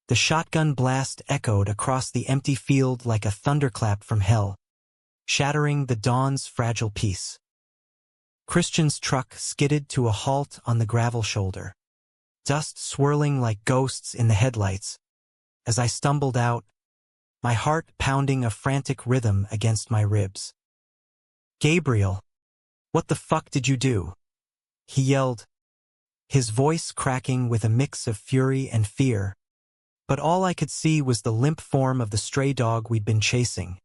The shotgun blast echoed across the empty field like a thunderclap from hell, shattering the dawn's fragile peace. Christian's truck skidded to a halt on the gravel shoulder, dust swirling like ghosts in the headlights. As I stumbled out, my heart pounding a frantic rhythm against my ribs. "Gabriel, what the fuck did you do?" he yelled, his voice cracking with a mix of fury and fear. But all I could see was the limp form of the stray dog we'd been chasing,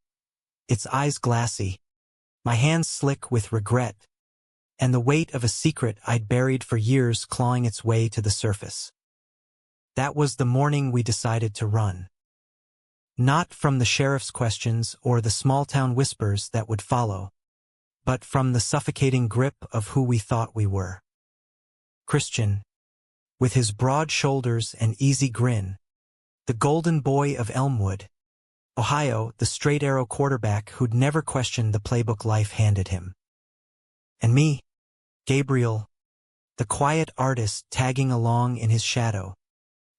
its eyes glassy, my hands slick with regret, and the weight of a secret I'd buried for years clawing its way to the surface. That was the morning we decided to run. Not from the sheriff's questions or the small-town whispers that would follow, but from the suffocating grip of who we thought we were. Christian, with his broad shoulders and easy grin, the golden boy of Elmwood, Ohio, the straight-arrow quarterback who'd never questioned the playbook life handed him. And me, Gabriel, the quiet artist tagging along in his shadow,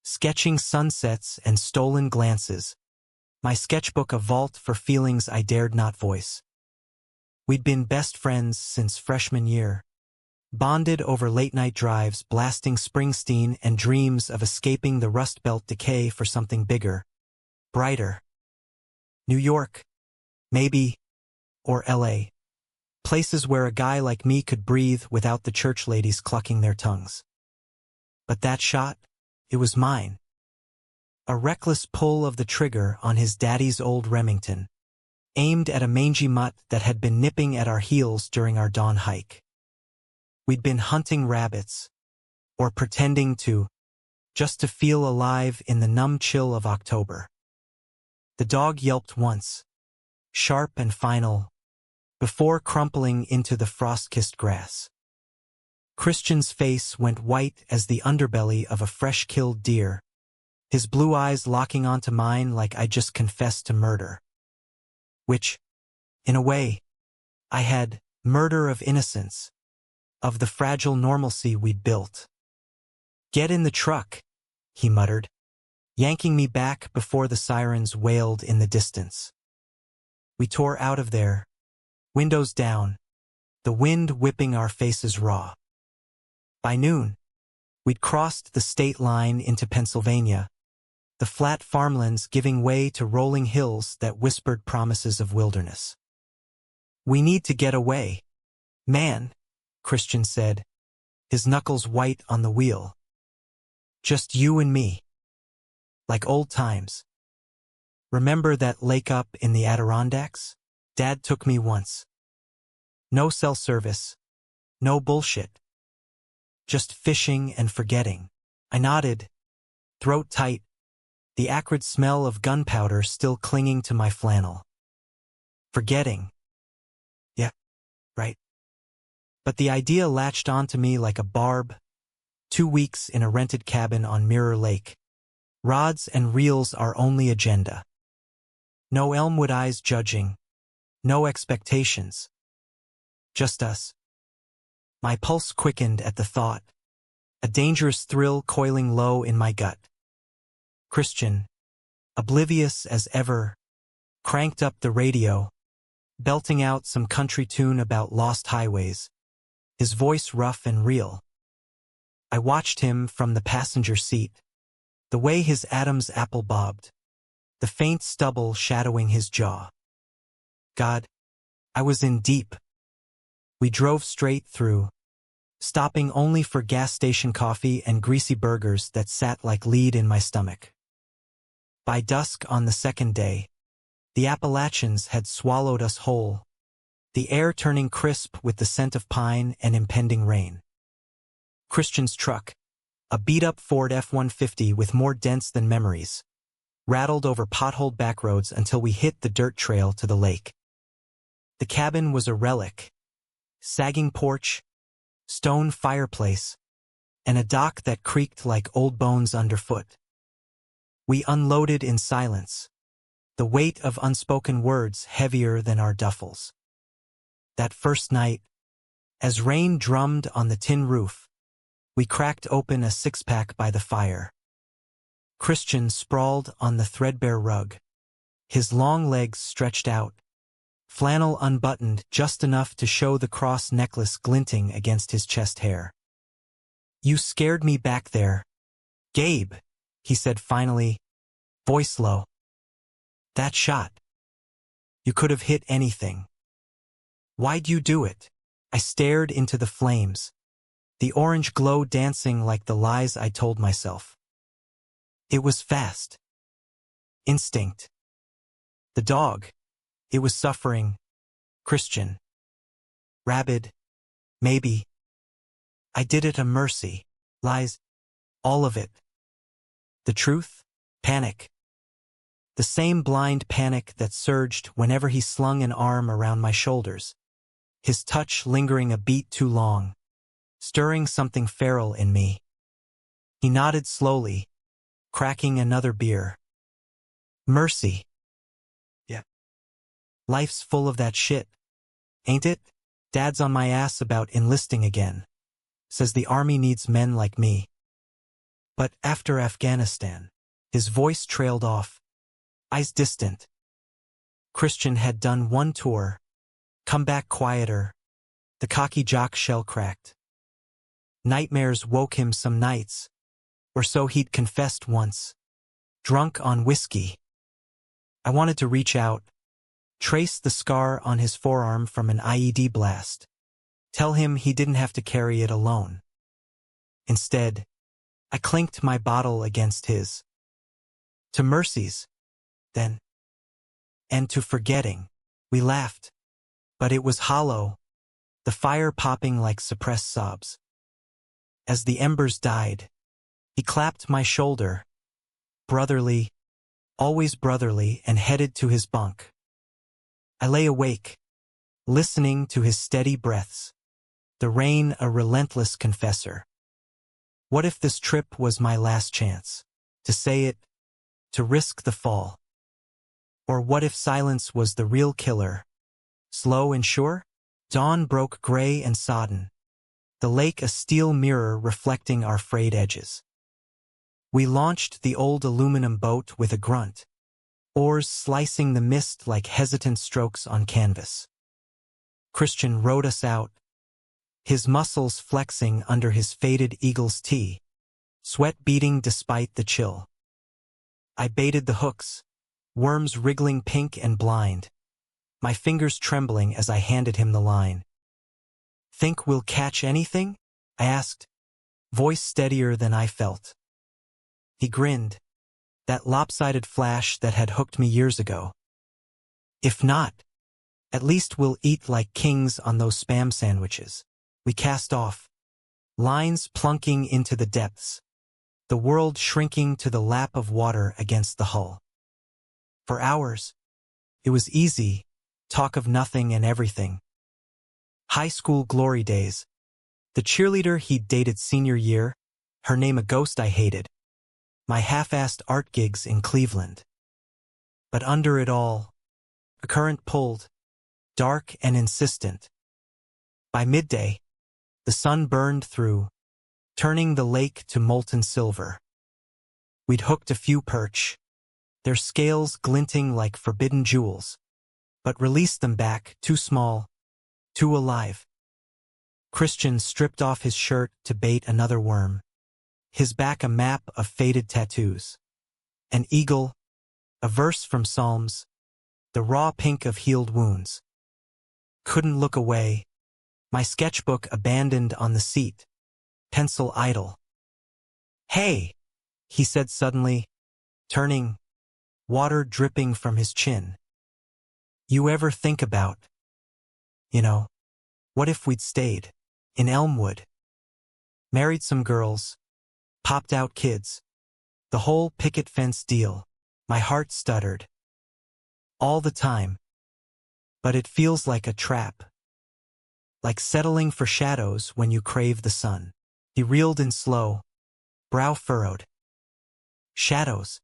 sketching sunsets and stolen glances, my sketchbook a vault for feelings I dared not voice. We'd been best friends since freshman year, bonded over late-night drives blasting Springsteen and dreams of escaping the Rust Belt decay for something bigger, brighter. New York, maybe, or LA. Places where a guy like me could breathe without the church ladies clucking their tongues. But that shot, it was mine. A reckless pull of the trigger on his daddy's old Remington, aimed at a mangy mutt that had been nipping at our heels during our dawn hike. We'd been hunting rabbits, or pretending to, just to feel alive in the numb chill of October. The dog yelped once, sharp and final, before crumpling into the frost-kissed grass. Christian's face went white as the underbelly of a fresh-killed deer, his blue eyes locking onto mine like I'd just confessed to murder. Which, in a way, I had murder of innocence, of the fragile normalcy we'd built. "Get in the truck," he muttered, yanking me back before the sirens wailed in the distance. We tore out of there, windows down, the wind whipping our faces raw. By noon, we'd crossed the state line into Pennsylvania, the flat farmlands giving way to rolling hills that whispered promises of wilderness. "We need to get away, man," Christian said, his knuckles white on the wheel. "Just you and me. Like old times. Remember that lake up in the Adirondacks? Dad took me once. No cell service, no bullshit. Just fishing and forgetting." I nodded, throat tight, the acrid smell of gunpowder still clinging to my flannel. Forgetting. Yeah, right. But the idea latched onto me like a barb. 2 weeks in a rented cabin on Mirror Lake. Rods and reels our only agenda. No Elmwood eyes judging. No expectations. Just us. My pulse quickened at the thought, a dangerous thrill coiling low in my gut. Christian, oblivious as ever, cranked up the radio, belting out some country tune about lost highways, his voice rough and real. I watched him from the passenger seat, the way his Adam's apple bobbed, the faint stubble shadowing his jaw. God, I was in deep. We drove straight through, stopping only for gas station coffee and greasy burgers that sat like lead in my stomach. By dusk on the second day, the Appalachians had swallowed us whole, the air turning crisp with the scent of pine and impending rain. Christian's truck, a beat-up Ford F-150 with more dents than memories, rattled over potholed backroads until we hit the dirt trail to the lake. The cabin was a relic, sagging porch, stone fireplace, and a dock that creaked like old bones underfoot. We unloaded in silence, the weight of unspoken words heavier than our duffels. That first night, as rain drummed on the tin roof, we cracked open a six-pack by the fire. Christian sprawled on the threadbare rug, his long legs stretched out, flannel unbuttoned just enough to show the cross necklace glinting against his chest hair. "You scared me back there, Gabe," he said finally, voice low. "That shot. You could have hit anything. Why'd you do it?" I stared into the flames, the orange glow dancing like the lies I told myself. It was fast. Instinct. The dog. It was suffering. Christian. Rabid. Maybe. I did it a mercy. Lies. All of it. The truth? Panic. The same blind panic that surged whenever he slung an arm around my shoulders, his touch lingering a beat too long, stirring something feral in me. He nodded slowly, cracking another beer. Mercy. Yeah. Life's full of that shit, ain't it? Dad's on my ass about enlisting again. Says the army needs men like me. But after Afghanistan, his voice trailed off, eyes distant. Christian had done one tour, come back quieter, the cocky jock shell cracked. Nightmares woke him some nights, or so he'd confessed once, drunk on whiskey. I wanted to reach out, trace the scar on his forearm from an IED blast, tell him he didn't have to carry it alone. Instead, I clinked my bottle against his. To mercies, then. And to forgetting. We laughed. But it was hollow, the fire popping like suppressed sobs. As the embers died, he clapped my shoulder, brotherly, always brotherly, and headed to his bunk. I lay awake, listening to his steady breaths, the rain a relentless confessor. What if this trip was my last chance? To say it, to risk the fall? Or what if silence was the real killer? Slow and sure? Dawn broke gray and sodden, the lake a steel mirror reflecting our frayed edges. We launched the old aluminum boat with a grunt, oars slicing the mist like hesitant strokes on canvas. Christian rowed us out, his muscles flexing under his faded eagle's tee, sweat beading despite the chill. I baited the hooks, worms wriggling pink and blind, my fingers trembling as I handed him the line. "Think we'll catch anything?" I asked, voice steadier than I felt. He grinned, that lopsided flash that had hooked me years ago. "If not, at least we'll eat like kings on those Spam sandwiches." We cast off, lines plunking into the depths, the world shrinking to the lap of water against the hull. For hours, it was easy, talk of nothing and everything. High school glory days, the cheerleader he'd dated senior year, her name a ghost I hated, my half-assed art gigs in Cleveland. But under it all, a current pulled, dark and insistent. By midday, the sun burned through, turning the lake to molten silver. We'd hooked a few perch, their scales glinting like forbidden jewels, but released them back, too small, too alive. Christian stripped off his shirt to bait another worm, his back a map of faded tattoos. An eagle, a verse from Psalms, the raw pink of healed wounds. Couldn't look away, my sketchbook abandoned on the seat, pencil idle. "Hey," he said suddenly, turning, water dripping from his chin. "You ever think about, what if we'd stayed in Elmwood? Married some girls, popped out kids, the whole picket fence deal." My heart stuttered. "All the time. But it feels like a trap. Like settling for shadows when you crave the sun." He reeled in slow, brow furrowed. "Shadows.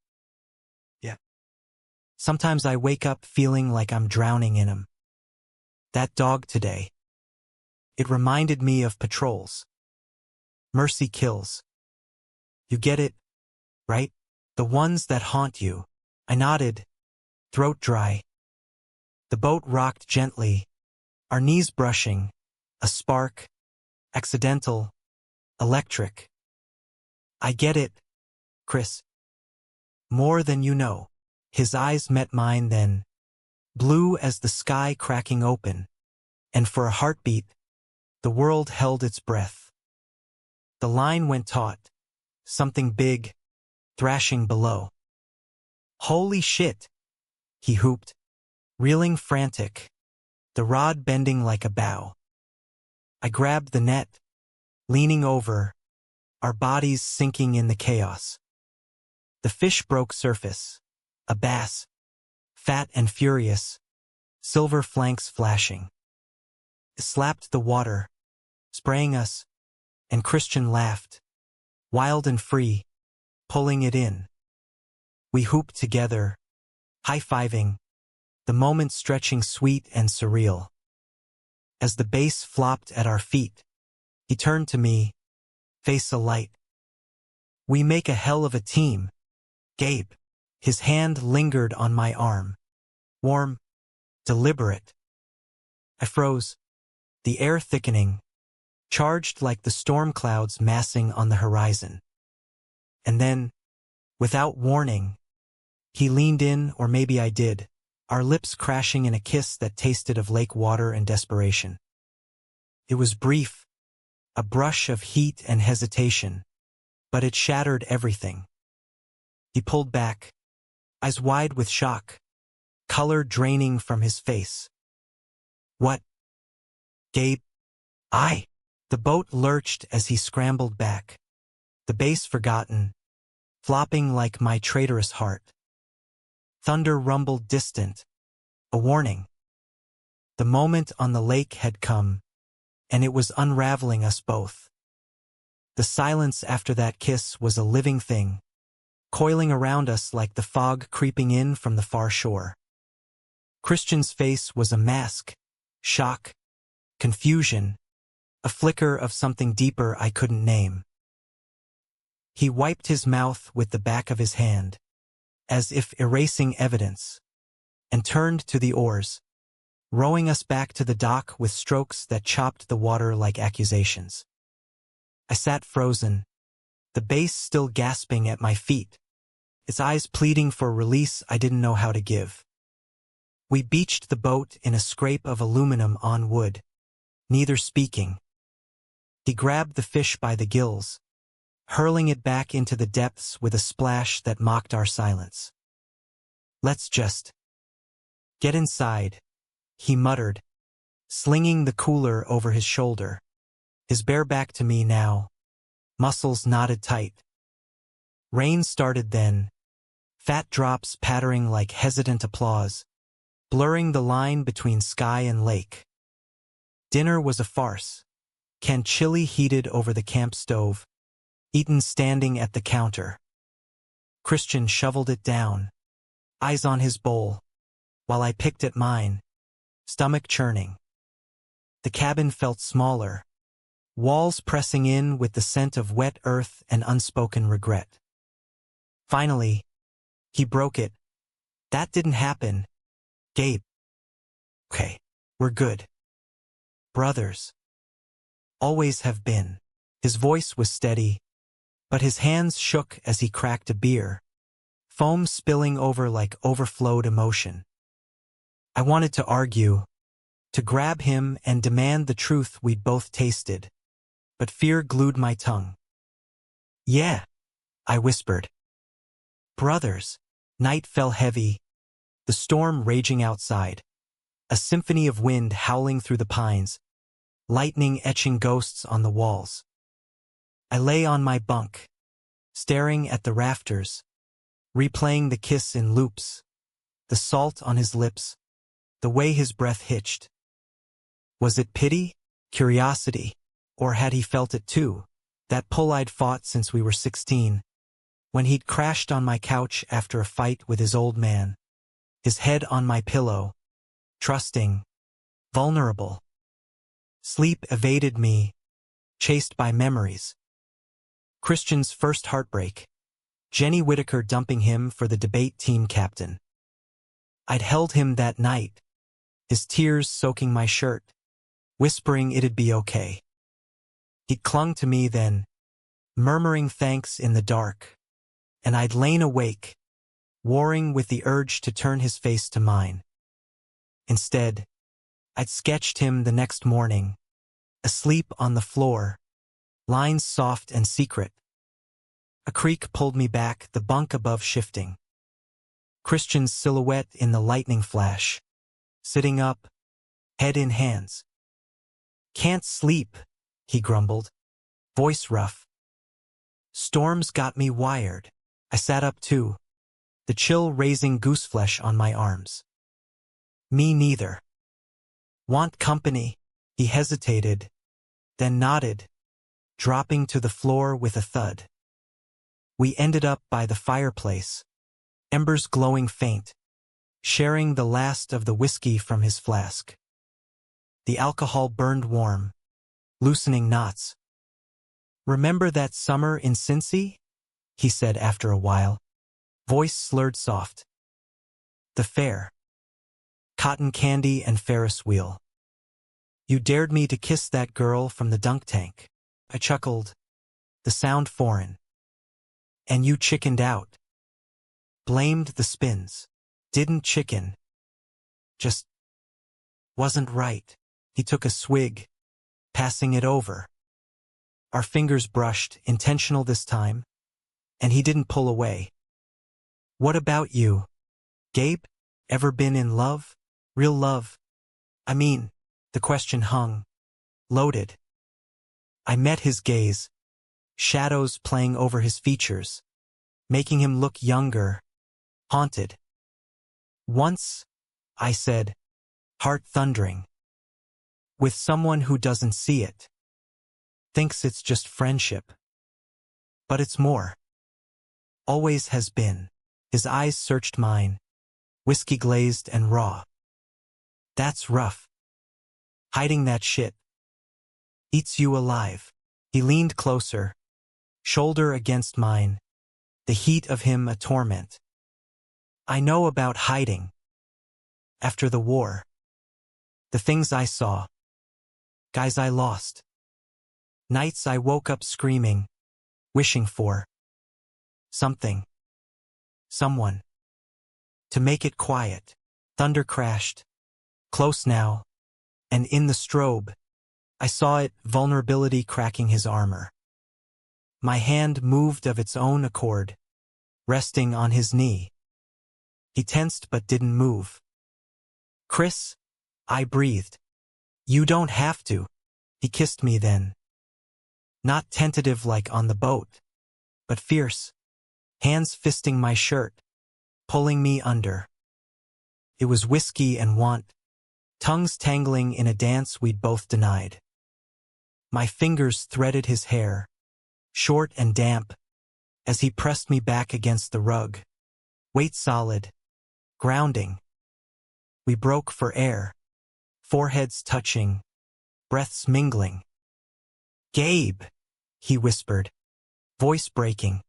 Yeah. Sometimes I wake up feeling like I'm drowning in 'em. That dog today. It reminded me of patrols. Mercy kills. You get it, right?" The ones that haunt you. I nodded, throat dry. The boat rocked gently, our knees brushing, a spark, accidental, electric. I get it, Chris. More than you know. His eyes met mine then, blue as the sky cracking open, and for a heartbeat, the world held its breath. The line went taut, something big, thrashing below. Holy shit, he whooped, reeling frantic, the rod bending like a bow. I grabbed the net, leaning over, our bodies sinking in the chaos. The fish broke surface, a bass, fat and furious, silver flanks flashing. It slapped the water, spraying us, and Christian laughed, wild and free, pulling it in. We hooped together, high-fiving, the moment stretching sweet and surreal. As the bass flopped at our feet, he turned to me, face alight. We make a hell of a team, Gabe. His hand lingered on my arm, warm, deliberate. I froze, the air thickening, charged like the storm clouds massing on the horizon. And then, without warning, he leaned in, or maybe I did, our lips crashing in a kiss that tasted of lake water and desperation. It was brief, a brush of heat and hesitation, but it shattered everything. He pulled back, eyes wide with shock, color draining from his face. What? Gabe? The boat lurched as he scrambled back, the bass forgotten, flopping like my traitorous heart. Thunder rumbled distant, a warning. The moment on the lake had come, and it was unraveling us both. The silence after that kiss was a living thing, coiling around us like the fog creeping in from the far shore. Christian's face was a mask, shock, confusion, a flicker of something deeper I couldn't name. He wiped his mouth with the back of his hand, as if erasing evidence, and turned to the oars, rowing us back to the dock with strokes that chopped the water like accusations. I sat frozen, the bass still gasping at my feet, its eyes pleading for release I didn't know how to give. We beached the boat in a scrape of aluminum on wood, neither speaking. He grabbed the fish by the gills, hurling it back into the depths with a splash that mocked our silence. Let's just get inside, he muttered, slinging the cooler over his shoulder, his bare back to me now, muscles knotted tight. Rain started then, fat drops pattering like hesitant applause, blurring the line between sky and lake. Dinner was a farce, can chili heated over the camp stove, eaten standing at the counter. Christian shoveled it down, eyes on his bowl, while I picked at mine, stomach churning. The cabin felt smaller, walls pressing in with the scent of wet earth and unspoken regret. Finally, he broke it. That didn't happen, Gabe. Okay, we're good. Brothers. Always have been. His voice was steady, but his hands shook as he cracked a beer, foam spilling over like overflowed emotion. I wanted to argue, to grab him and demand the truth we'd both tasted, but fear glued my tongue. Yeah, I whispered. Brothers. Night fell heavy, the storm raging outside, a symphony of wind howling through the pines, lightning etching ghosts on the walls. I lay on my bunk, staring at the rafters, replaying the kiss in loops, the salt on his lips, the way his breath hitched. Was it pity, curiosity, or had he felt it too, that pull I'd fought since we were 16, when he'd crashed on my couch after a fight with his old man, his head on my pillow, trusting, vulnerable. Sleep evaded me, chased by memories. Christian's first heartbreak, Jenny Whittaker dumping him for the debate team captain. I'd held him that night, his tears soaking my shirt, whispering it'd be okay. He'd clung to me then, murmuring thanks in the dark, and I'd lain awake, warring with the urge to turn his face to mine. Instead, I'd sketched him the next morning, asleep on the floor, lines soft and secret. A creak pulled me back, the bunk above shifting. Christian's silhouette in the lightning flash, sitting up, head in hands. "Can't sleep," he grumbled, voice rough. "Storms got me wired." I sat up too, the chill raising gooseflesh on my arms. "Me neither." "Want company?" He hesitated, then nodded, dropping to the floor with a thud. We ended up by the fireplace, embers glowing faint, sharing the last of the whiskey from his flask. The alcohol burned warm, loosening knots. "Remember that summer in Cincy?" he said after a while, voice slurred soft. "The fair. Cotton candy and Ferris wheel. You dared me to kiss that girl from the dunk tank." I chuckled, the sound foreign. "And you chickened out." Blamed the spins. "Didn't chicken. Just wasn't right." He took a swig, passing it over. Our fingers brushed, intentional this time, and he didn't pull away. "What about you, Gabe? Ever been in love? Real love? I mean," the question hung, loaded. I met his gaze, shadows playing over his features, making him look younger, haunted. "Once," I said, heart thundering. "With someone who doesn't see it. Thinks it's just friendship. But it's more. Always has been." His eyes searched mine, whiskey glazed and raw. "That's rough. Hiding that shit. Eats you alive." He leaned closer, shoulder against mine, the heat of him a torment. "I know about hiding. After the war. The things I saw. Guys I lost. Nights I woke up screaming, wishing for something. Someone. To make it quiet." Thunder crashed. Close now. And in the strobe, I saw it, vulnerability cracking his armor. My hand moved of its own accord, resting on his knee. He tensed but didn't move. "Chris," I breathed. "You don't have to." He kissed me then. Not tentative like on the boat, but fierce, hands fisting my shirt, pulling me under. It was whiskey and want, tongues tangling in a dance we'd both denied. My fingers threaded his hair, short and damp, as he pressed me back against the rug, weight solid, grounding. We broke for air, foreheads touching, breaths mingling. "Gabe," he whispered, voice breaking.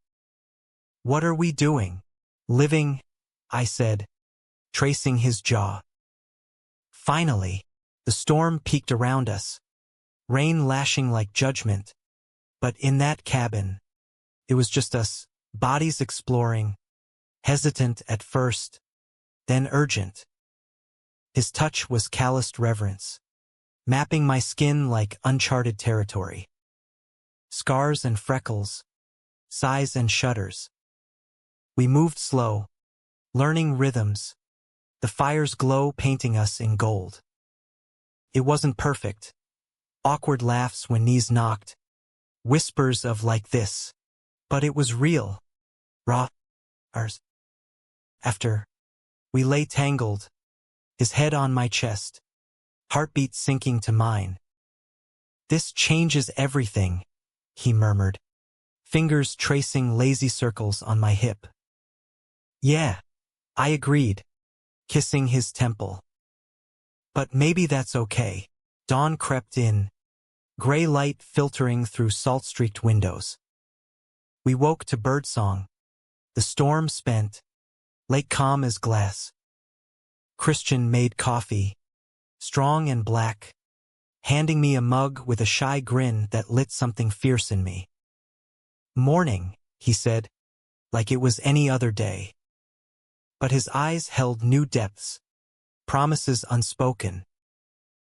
"What are we doing?" "Living," I said, tracing his jaw. Finally, the storm peaked around us, rain lashing like judgment, but in that cabin, it was just us, bodies exploring, hesitant at first, then urgent. His touch was calloused reverence, mapping my skin like uncharted territory. Scars and freckles, sighs and shudders. We moved slow, learning rhythms, the fire's glow painting us in gold. It wasn't perfect. Awkward laughs when knees knocked, whispers of "like this," but it was real, raw, ours. After, we lay tangled, his head on my chest, heartbeat sinking to mine. "This changes everything," he murmured, fingers tracing lazy circles on my hip. "Yeah," I agreed, kissing his temple. "But maybe that's okay." Dawn crept in, gray light filtering through salt-streaked windows. We woke to birdsong, The storm spent, lake calm as glass. Christian made coffee, strong and black, handing me a mug with a shy grin that lit something fierce in me. "Morning," he said, like it was any other day. But his eyes held new depths, promises unspoken.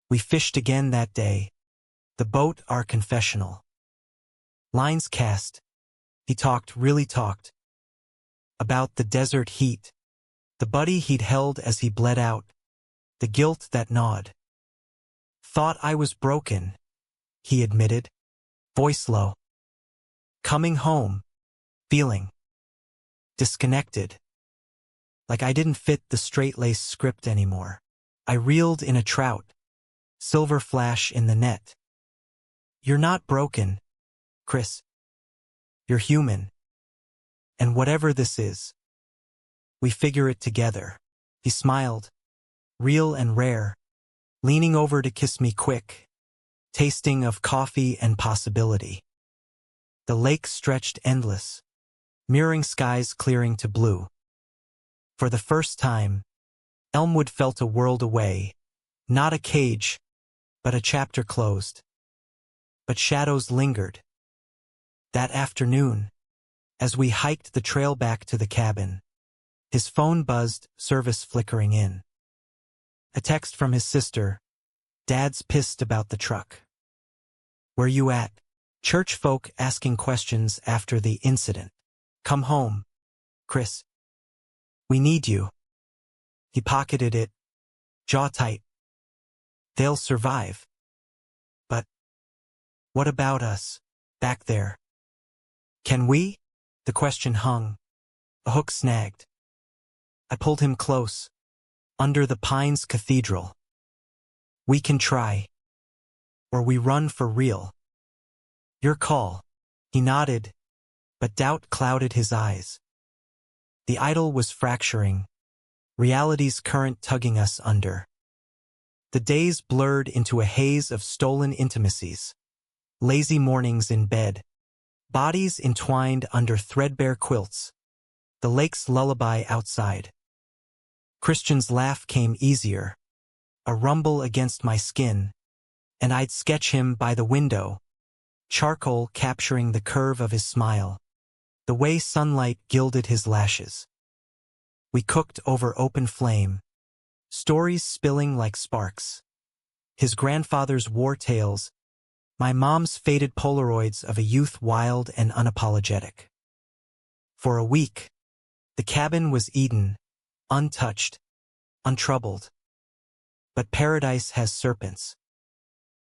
We fished again that day, the boat our confessional. Lines cast, he really talked, about the desert heat, the buddy he'd held as he bled out, the guilt that gnawed. "Thought I was broken," he admitted, voice low. "Coming home, feeling disconnected, like I didn't fit the straight-laced script anymore. I reeled in a trout, silver flash in the net. You're not broken, Chris. You're human. And whatever this is, we figure it together." He smiled, real and rare, leaning over to kiss me quick, tasting of coffee and possibility. The lake stretched endless, mirroring skies clearing to blue. For the first time, Elmwood felt a world away, not a cage, but a chapter closed. But shadows lingered. That afternoon, as we hiked the trail back to the cabin, his phone buzzed, service flickering in. A text from his sister, "Dad's pissed about the truck. Where you at?" Church folk asking questions after the incident. "Come home, Chris. We need you." He pocketed it, jaw tight. "They'll survive. But what about us, back there? Can we?" The question hung, a hook snagged. I pulled him close, under the Pines Cathedral. "We can try. Or we run for real. Your call." He nodded, but doubt clouded his eyes. The idyll was fracturing, reality's current tugging us under. The days blurred into a haze of stolen intimacies, lazy mornings in bed, bodies entwined under threadbare quilts, the lake's lullaby outside. Christian's laugh came easier, a rumble against my skin, and I'd sketch him by the window, charcoal capturing the curve of his smile, the way sunlight gilded his lashes. We cooked over open flame, stories spilling like sparks. His grandfather's war tales, my mom's faded Polaroids of a youth wild and unapologetic. For a week, the cabin was Eden, untouched, untroubled. But paradise has serpents.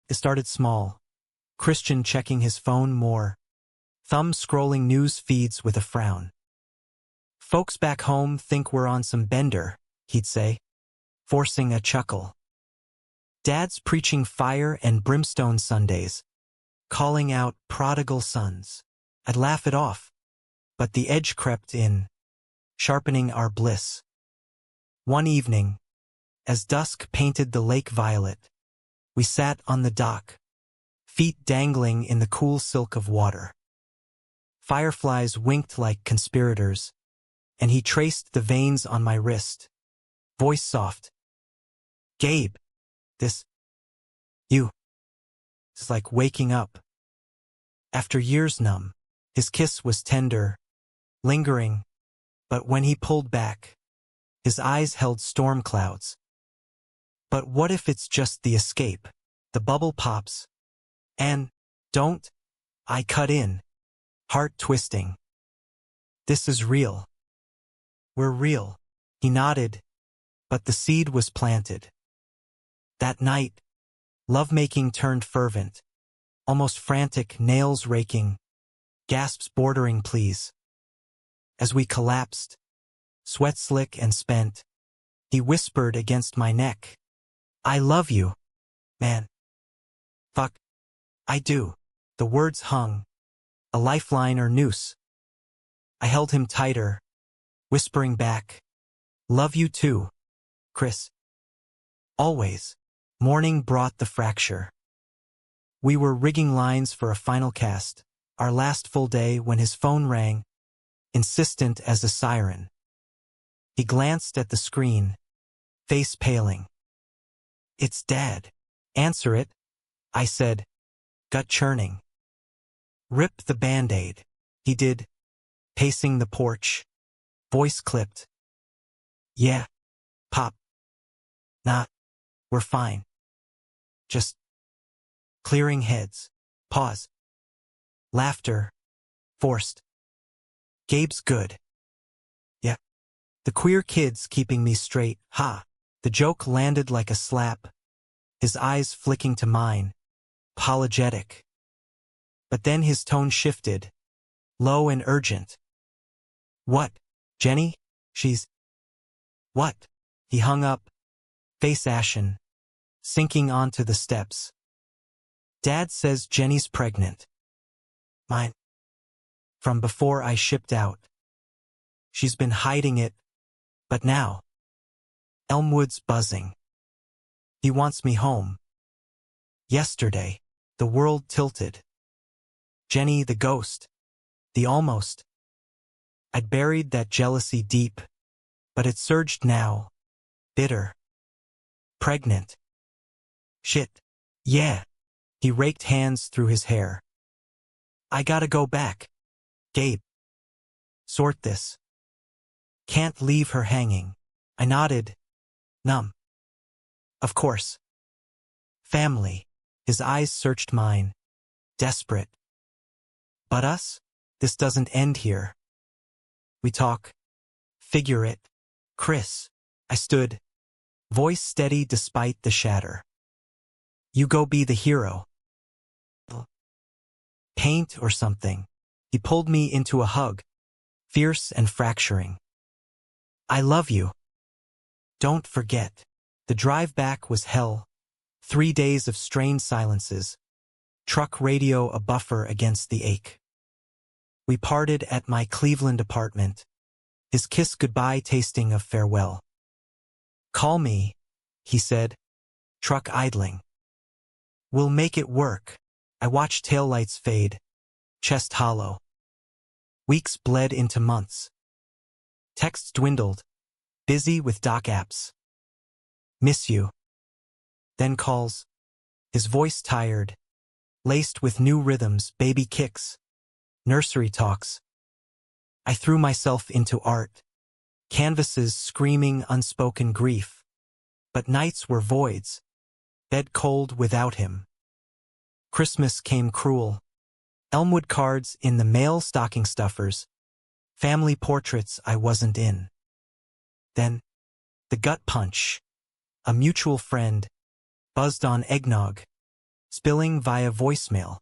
It started small, Christian checking his phone more, thumb scrolling news feeds with a frown. "Folks back home think we're on some bender," he'd say, forcing a chuckle. "Dad's preaching fire and brimstone Sundays, calling out prodigal sons." I'd laugh it off, but the edge crept in, sharpening our bliss. One evening, as dusk painted the lake violet, we sat on the dock, feet dangling in the cool silk of water. Fireflies winked like conspirators, and he traced the veins on my wrist, voice soft. "Gabe, this, you, it's like waking up." After years numb, his kiss was tender, lingering, but when he pulled back, his eyes held storm clouds. But what if it's just the escape? The bubble pops, and, don't, I cut in, heart twisting. "This is real. We're real." He nodded, but the seed was planted. That night, lovemaking turned fervent, almost frantic, nails raking, gasps bordering pleas. As we collapsed, sweat slick and spent, he whispered against my neck, "I love you, man. Fuck, I do." The words hung, a lifeline or noose. I held him tighter, whispering back, "Love you too, Chris. Always." Morning brought the fracture. We were rigging lines for a final cast, our last full day when his phone rang, insistent as a siren. He glanced at the screen, face paling. "It's Dad." "Answer it," I said, gut churning. "Rip the Band-Aid." He did, pacing the porch, voice clipped. "Yeah, Pop. Not. We're fine. Just clearing heads." Pause. Laughter. Forced. "Gabe's good." "Yeah. The queer kid's keeping me straight." Ha! The joke landed like a slap, his eyes flicking to mine, apologetic. But then his tone shifted, low and urgent. "What, Jenny? She's..." "What?" He hung up, face ashen, sinking onto the steps. "Dad says Jenny's pregnant. Mine. From before I shipped out. She's been hiding it, but now..." Elmwood's buzzing. "He wants me home." Yesterday, the world tilted. Jenny the ghost. The almost. I'd buried that jealousy deep, but it surged now, bitter. Pregnant. Shit. Yeah. He raked hands through his hair. "I gotta go back. Gabe. Sort this. Can't leave her hanging." I nodded, numb. "Of course. Family." His eyes searched mine, desperate. "But us? This doesn't end here. We talk. Figure it. Chris." I stood, voice steady despite the shatter. "You go be the hero. Paint or something." He pulled me into a hug, fierce and fracturing. "I love you. Don't forget." The drive back was hell. 3 days of strained silences, truck radio a buffer against the ache. We parted at my Cleveland apartment, his kiss goodbye tasting of farewell. "Call me," he said, truck idling. "We'll make it work." I watched taillights fade, chest hollow. Weeks bled into months. Texts dwindled, busy with doc apps. "Miss you." Then calls, his voice tired, laced with new rhythms, baby kicks, nursery talks. I threw myself into art, canvases screaming unspoken grief. But nights were voids, bed cold without him. Christmas came cruel. Elmwood cards in the mail, stocking stuffers, family portraits I wasn't in. Then, the gut punch. A mutual friend buzzed on eggnog, spilling via voicemail.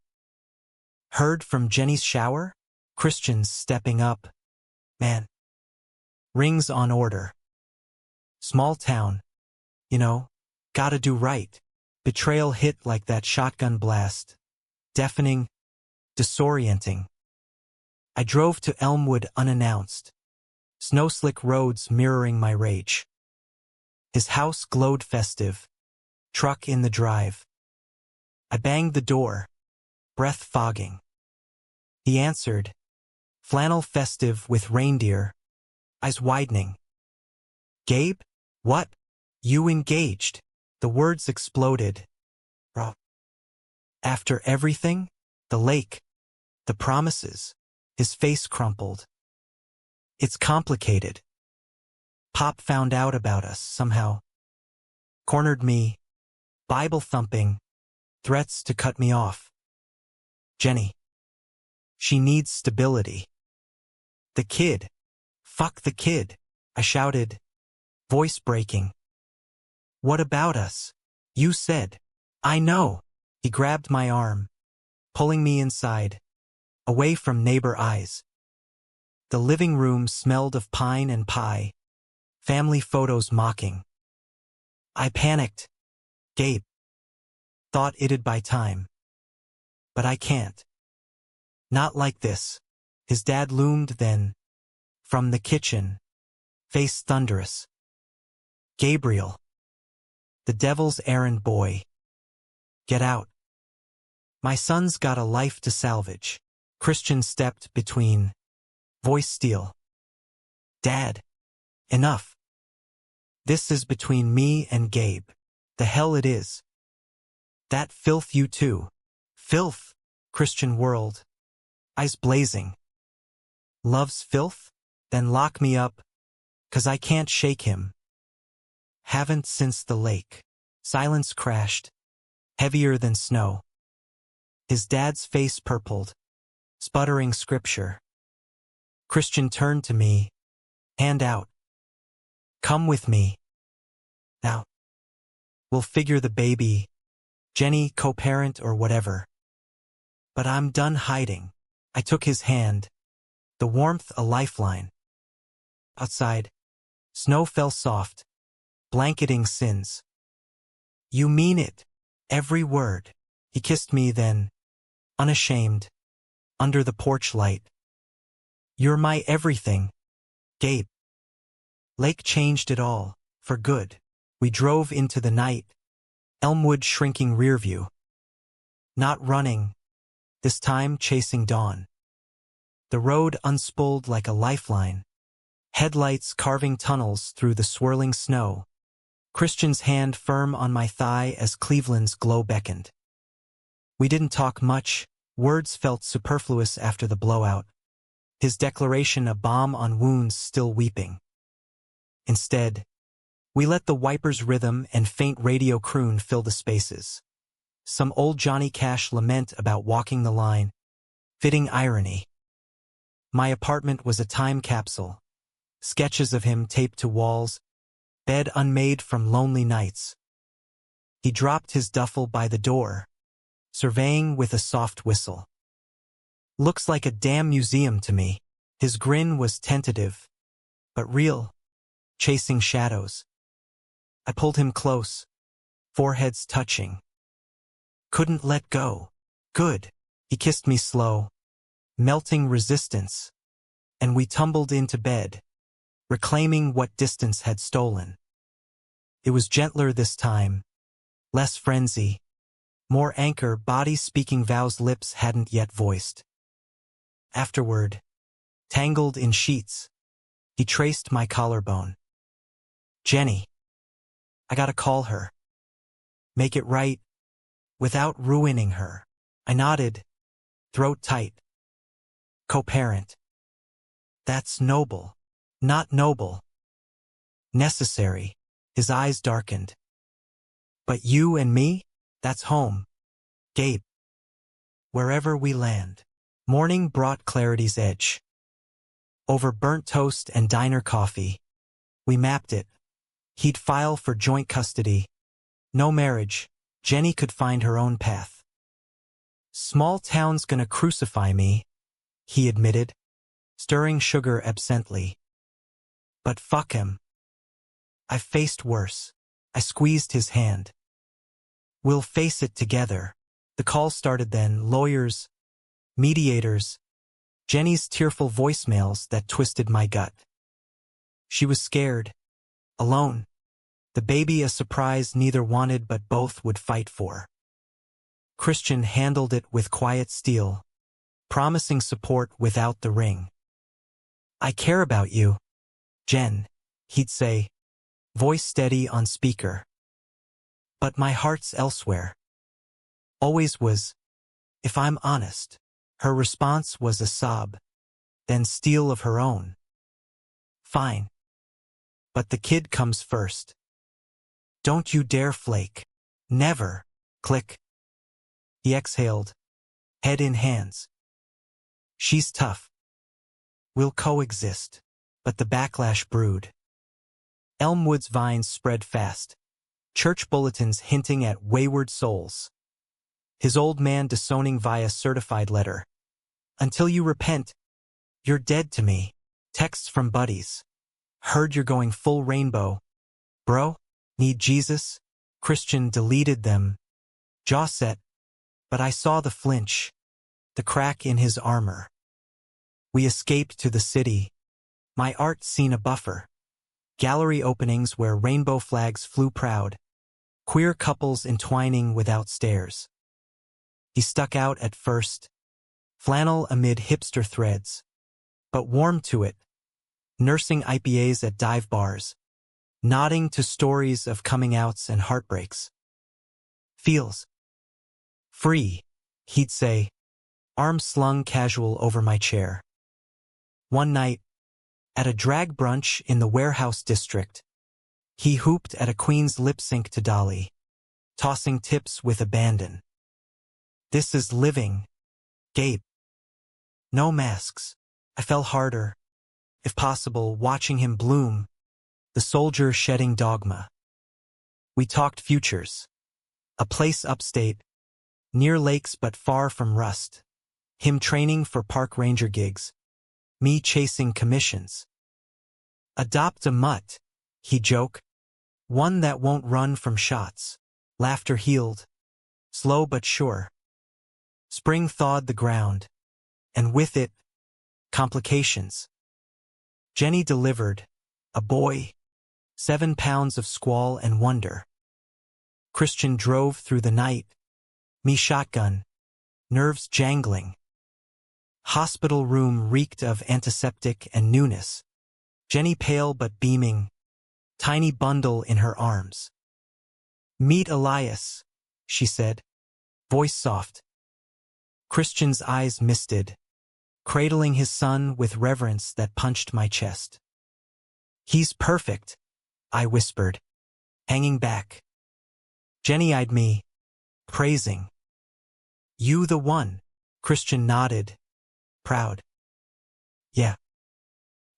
"Heard from Jenny's shower?" Christians stepping up. "Man. Rings on order. Small town. You know, gotta do right." Betrayal hit like that shotgun blast. Deafening, disorienting. I drove to Elmwood unannounced, snow-slick roads mirroring my rage. His house glowed festive, truck in the drive. I banged the door, breath fogging. He answered, flannel festive with reindeer, eyes widening. "Gabe? What? You engaged?" The words exploded. Raw. "After everything? The lake, the promises." His face crumpled. "It's complicated. Pop found out about us somehow. Cornered me, Bible thumping, threats to cut me off. Jenny. She needs stability. The kid. Fuck the kid," I shouted, voice breaking. "What about us? You said." "I know." He grabbed my arm, pulling me inside, away from neighbor eyes. The living room smelled of pine and pie, family photos mocking. I panicked. "Gabe." Thought it'd buy time. "But I can't. Not like this." His dad loomed then, from the kitchen, face thunderous. "Gabriel. The devil's errand boy. Get out. My son's got a life to salvage." Christian stepped between, Voice steel. Dad. Enough. This is between me and Gabe. The hell it is. That filth you too. Filth. Christian world. Eyes blazing. Loves filth? Then lock me up, 'cause I can't shake him. Haven't since the lake. Silence crashed, heavier than snow. His dad's face purpled, sputtering scripture. Christian turned to me, hand out. Come with me. Now. We'll figure the baby, Jenny, co-parent or whatever. But I'm done hiding. I took his hand, the warmth a lifeline. Outside, snow fell soft, blanketing sins. You mean it, every word. He kissed me then, unashamed, under the porch light. You're my everything, Gabe. Lake changed it all, for good. We drove into the night, Elmwood shrinking rear view. Not running, this time chasing dawn. The road unspooled like a lifeline, headlights carving tunnels through the swirling snow. Christian's hand firm on my thigh as Cleveland's glow beckoned. We didn't talk much, words felt superfluous after the blowout. His declaration a balm on wounds still weeping. Instead, we let the wiper's rhythm and faint radio croon fill the spaces. Some old Johnny Cash lament about walking the line, fitting irony. My apartment was a time capsule, sketches of him taped to walls, bed unmade from lonely nights. He dropped his duffel by the door, surveying with a soft whistle. Looks like a damn museum to me. His grin was tentative, but real, chasing shadows. I pulled him close, foreheads touching. Couldn't let go. Good. He kissed me slow, melting resistance, and we tumbled into bed, reclaiming what distance had stolen. It was gentler this time, less frenzy, more anchor, body speaking vows lips hadn't yet voiced. Afterward, tangled in sheets, he traced my collarbone. Jenny. I gotta call her. Make it right, without ruining her. I nodded, throat tight. Co-parent. That's noble. Not noble. Necessary. His eyes darkened. But you and me? That's home. Gabe. Wherever we land. Morning brought clarity's edge. Over burnt toast and diner coffee, we mapped it. He'd file for joint custody. No marriage. Jenny could find her own path. Small town's gonna crucify me, he admitted, stirring sugar absently. But fuck him. I've faced worse. I squeezed his hand. We'll face it together. The call started then, lawyers, mediators, Jenny's tearful voicemails that twisted my gut. She was scared. Alone. The baby a surprise neither wanted but both would fight for. Christian handled it with quiet steel, promising support without the ring. I care about you, Jen, he'd say, voice steady on speaker. But my heart's elsewhere. Always was, if I'm honest. Her response was a sob, then steel of her own. Fine. But the kid comes first. Don't you dare flake. Never. Click. He exhaled, head in hands. She's tough. We'll coexist. But the backlash brewed. Elmwood's vines spread fast, church bulletins hinting at wayward souls. His old man disowning via certified letter. Until you repent, you're dead to me. Texts from buddies. Heard you're going full rainbow. Bro, need Jesus? Christian deleted them. Jaw set, but I saw the flinch, the crack in his armor. We escaped to the city. My art seen a buffer. Gallery openings where rainbow flags flew proud. Queer couples entwining without stairs. He stuck out at first. Flannel amid hipster threads. but warmed to it, nursing IPAs at dive bars, nodding to stories of coming-outs and heartbreaks. Feels free, he'd say, arms slung casual over my chair. One night, at a drag brunch in the warehouse district, he hooped at a queen's lip sync to Dolly, tossing tips with abandon. This is living, Gabe. No masks. I fell harder, if possible, watching him bloom, the soldier shedding dogma. We talked futures. A place upstate, near lakes but far from rust. Him training for park ranger gigs. Me chasing commissions. Adopt a mutt, he'd joke. One that won't run from shots. Laughter healed. Slow but sure. Spring thawed the ground. And with it, complications. Jenny delivered. A boy. 7 pounds of squall and wonder. Christian drove through the night. Me shotgun. Nerves jangling. Hospital room reeked of antiseptic and newness. Jenny pale but beaming. Tiny bundle in her arms. Meet Elias, she said. Voice soft. Christian's eyes misted, cradling his son with reverence that punched my chest. He's perfect, I whispered, hanging back. Jenny eyed me, praising. You the one, Christian nodded, proud. Yeah.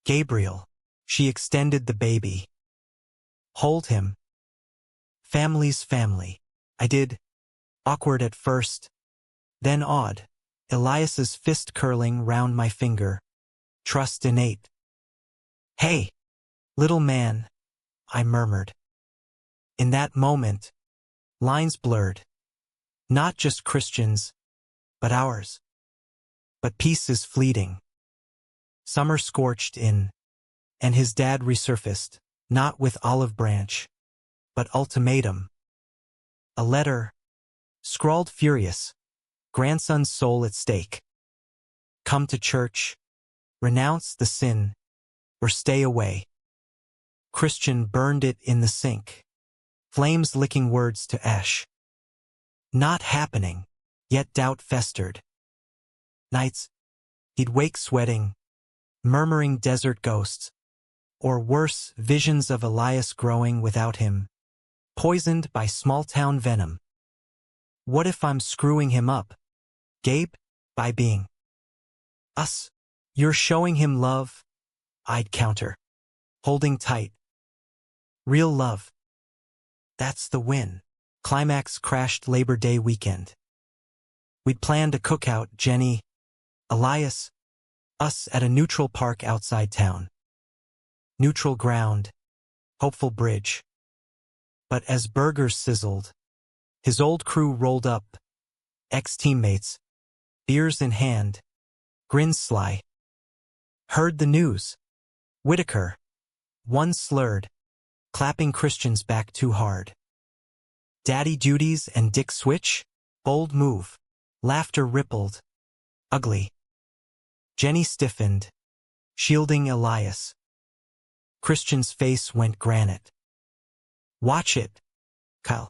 Gabriel, she extended the baby. Hold him. Family's family. I did. Awkward at first, then awed. Elias's fist curling round my finger. Trust innate. Hey, little man, I murmured. In that moment, lines blurred. Not just Christians, but ours. But peace is fleeting. Summer scorched in, and his dad resurfaced, not with olive branch, but ultimatum. A letter, scrawled furious, grandson's soul at stake. Come to church, renounce the sin, or stay away. Christian burned it in the sink, flames licking words to ash. Not happening, yet doubt festered. Nights, he'd wake sweating, murmuring desert ghosts, or worse, visions of Elias growing without him, poisoned by small-town venom. What if I'm screwing him up, Gabe, by being us? You're showing him love, I'd counter, holding tight. Real love. That's the win. Climax crashed Labor Day weekend. We'd planned a cookout, Jenny, Elias, us at a neutral park outside town. Neutral ground, hopeful bridge. But as burgers sizzled, his old crew rolled up, ex-teammates, beers in hand, grins sly. Heard the news. Whitaker, one slurred, clapping Christian's back too hard. Daddy duties and dick switch? Bold move. Laughter rippled. Ugly. Jenny stiffened, shielding Elias. Christian's face went granite. Watch it, Kyle.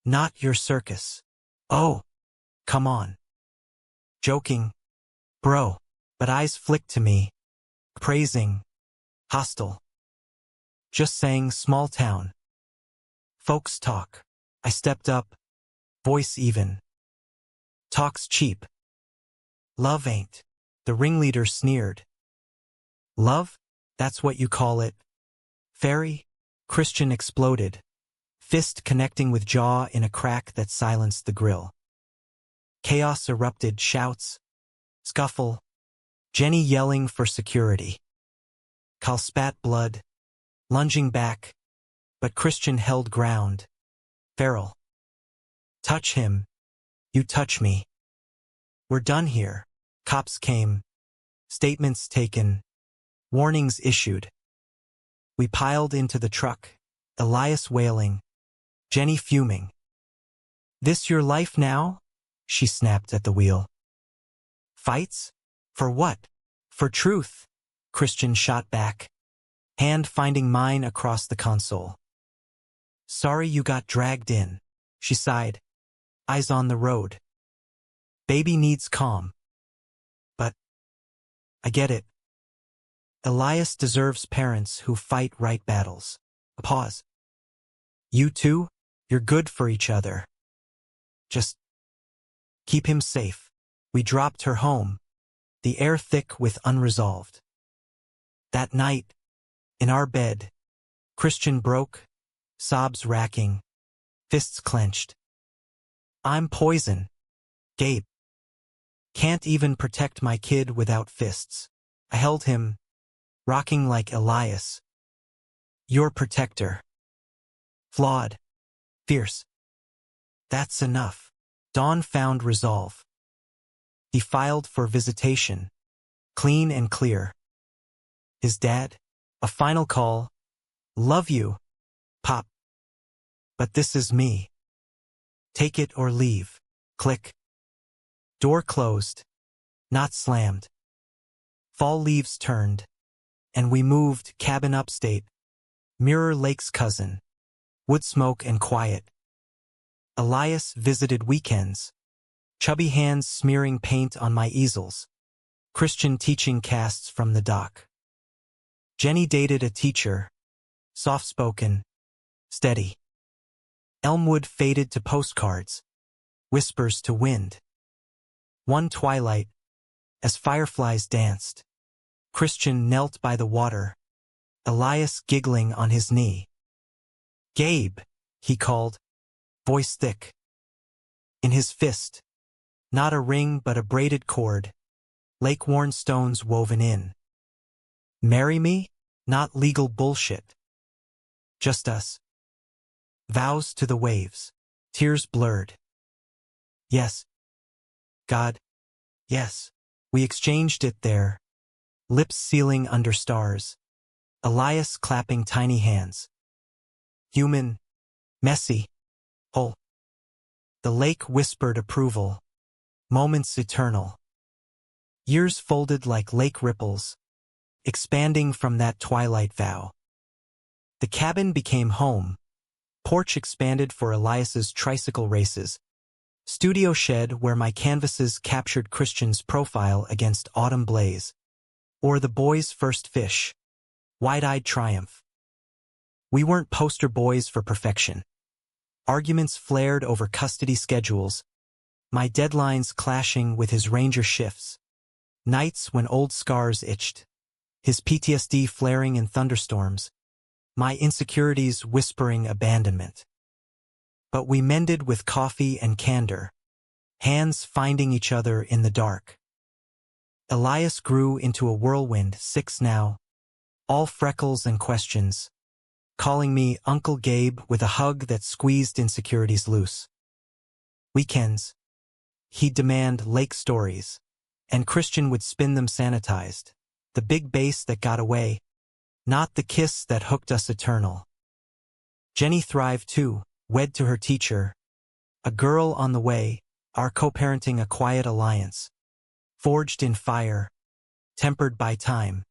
Not your circus. Oh, come on. Joking, bro, but eyes flicked to me, praising, hostile. Just saying small town. Folks talk. I stepped up, voice even. Talk's cheap. Love ain't. The ringleader sneered. Love? That's what you call it. Fairy? Christian exploded, fist connecting with jaw in a crack that silenced the grill. Chaos erupted, shouts, scuffle, Jenny yelling for security. Cal spat blood, lunging back, but Christian held ground. Feral. Touch him. You touch me. We're done here. Cops came. Statements taken. Warnings issued. We piled into the truck, Elias wailing, Jenny fuming. This your life now? She snapped at the wheel. Fights? For what? For truth, Christian shot back, hand finding mine across the console. Sorry you got dragged in, she sighed, eyes on the road. Baby needs calm. But I get it. Elias deserves parents who fight right battles. A pause. You two, you're good for each other. Just keep him safe. We dropped her home, the air thick with unresolved. That night, in our bed, Christian broke, sobs racking, fists clenched. I'm poison, Gabe. Can't even protect my kid without fists. I held him, rocking like Elias. Your protector. Flawed. Fierce. That's enough. Dawn found resolve. He filed for visitation. Clean and clear. His dad? A final call. Love you, Pop. But this is me. Take it or leave. Click. Door closed. Not slammed. Fall leaves turned. And we moved cabin upstate. Mirror Lake's cousin. Wood smoke and quiet. Elias visited weekends. Chubby hands smearing paint on my easels. Christian teaching casts from the dock. Jenny dated a teacher. Soft-spoken. Steady. Elmwood faded to postcards. Whispers to wind. One twilight, as fireflies danced. Christian knelt by the water. Elias giggling on his knee. Gabe, he called, voice thick. In his fist, not a ring but a braided cord, lake-worn stones woven in. Marry me? Not legal bullshit. Just us. Vows to the waves, tears blurred. Yes. God. Yes. We exchanged it there. Lips sealing under stars. Elias clapping tiny hands. Human. Messy. Whole. The lake whispered approval. Moments eternal. Years folded like lake ripples, expanding from that twilight vow. The cabin became home. Porch expanded for Elias's tricycle races. Studio shed where my canvases captured Christian's profile against autumn blaze. Or the boys' first fish. Wide-eyed triumph. We weren't poster boys for perfection. Arguments flared over custody schedules. My deadlines clashing with his ranger shifts. Nights when old scars itched. His PTSD flaring in thunderstorms. My insecurities whispering abandonment. But we mended with coffee and candor. Hands finding each other in the dark. Elias grew into a whirlwind, 6 now. All freckles and questions. Calling me Uncle Gabe with a hug that squeezed insecurities loose. Weekends. He'd demand lake stories. And Christian would spin them sanitized. The big bass that got away. Not the kiss that hooked us eternal. Jenny thrived too, wed to her teacher. A girl on the way, our co-parenting a quiet alliance. Forged in fire. Tempered by time.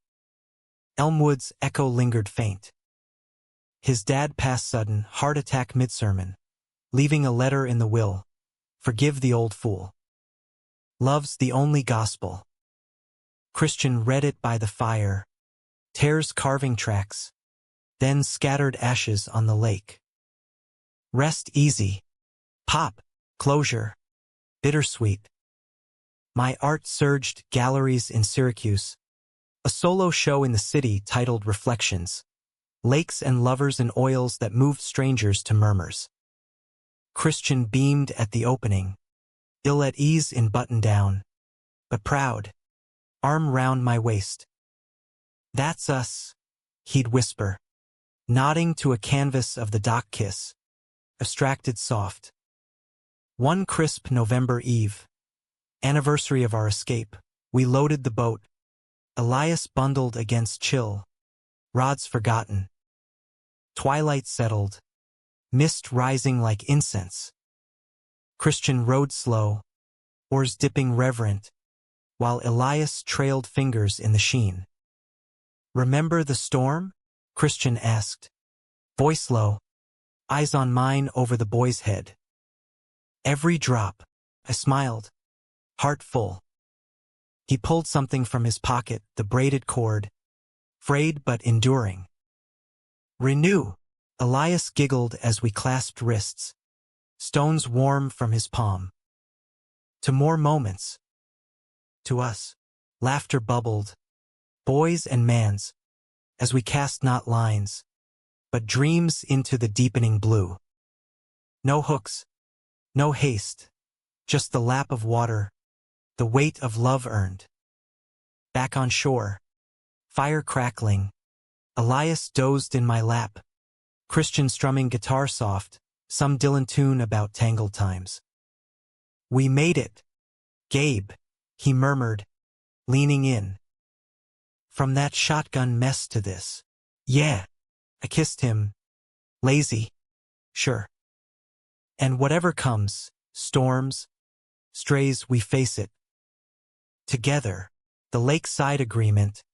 Elmwood's echo lingered faint. His dad passed sudden, heart attack mid-sermon. Leaving a letter in the will. Forgive the old fool. Love's the only gospel. Christian read it by the fire. Tears carving tracks. Then scattered ashes on the lake. Rest easy. Pop. Closure. Bittersweet. My art surged galleries in Syracuse. A solo show in the city titled Reflections. Lakes and lovers and oils that moved strangers to murmurs. Christian beamed at the opening. Ill at ease in button-down. But proud. Arm round my waist. That's us, he'd whisper. Nodding to a canvas of the dock kiss. Abstracted soft. One crisp November eve. Anniversary of our escape. We loaded the boat. Elias bundled against chill. Rods forgotten. Twilight settled. Mist rising like incense. Christian rowed slow. Oars dipping reverent. while Elias trailed fingers in the sheen. "Remember the storm?" Christian asked, voice low, eyes on mine over the boy's head. "Every drop," I smiled, heart full. He pulled something from his pocket, the braided cord, frayed but enduring. "Renew," Elias giggled as we clasped wrists, stones warm from his palm. "To more moments." To us, laughter bubbled, boys and mans, as we cast not lines, but dreams into the deepening blue. No hooks, no haste, just the lap of water, the weight of love earned. Back on shore, fire crackling, Elias dozed in my lap, Christian strumming guitar soft, some Dylan tune about tangled times. "We made it, Gabe," he murmured, leaning in. "From that shotgun mess to this." "Yeah." I kissed him. "Lazy. Sure. And whatever comes, storms, strays, we face it. Together." The lakeside agreement,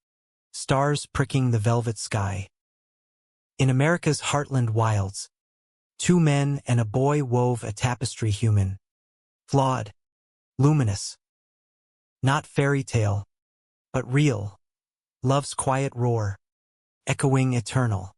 stars pricking the velvet sky. In America's heartland wilds, 2 men and a boy wove a tapestry human, flawed, luminous. Not fairy tale, but real, love's quiet roar, echoing eternal.